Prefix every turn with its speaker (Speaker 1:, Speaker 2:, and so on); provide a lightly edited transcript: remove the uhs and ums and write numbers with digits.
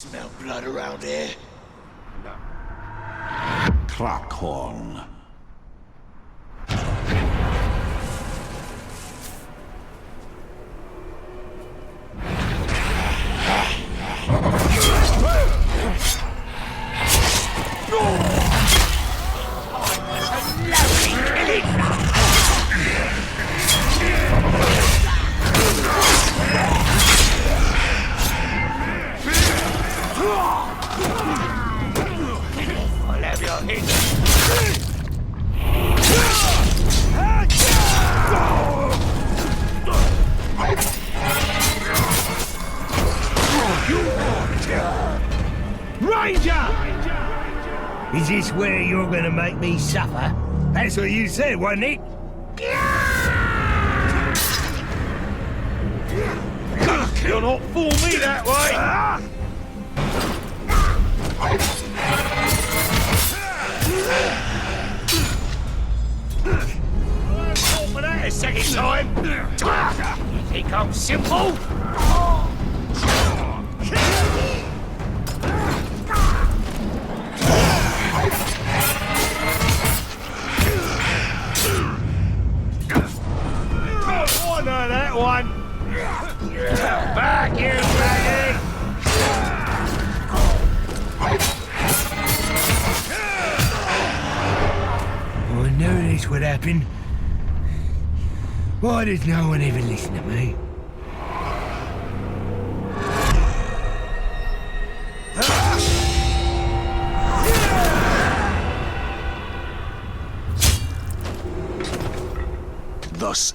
Speaker 1: Smell blood around here?
Speaker 2: Krakhorn.
Speaker 1: I'll have your head.
Speaker 3: Ranger! Is this where you're gonna make me suffer? That's what you said, wasn't it?
Speaker 1: You'll not fool me that way! Fall for that a second time! You think I'm simple? I know that one! Back, you ready?
Speaker 3: I knew this would happen. Why does no one ever listen to me?
Speaker 2: Thus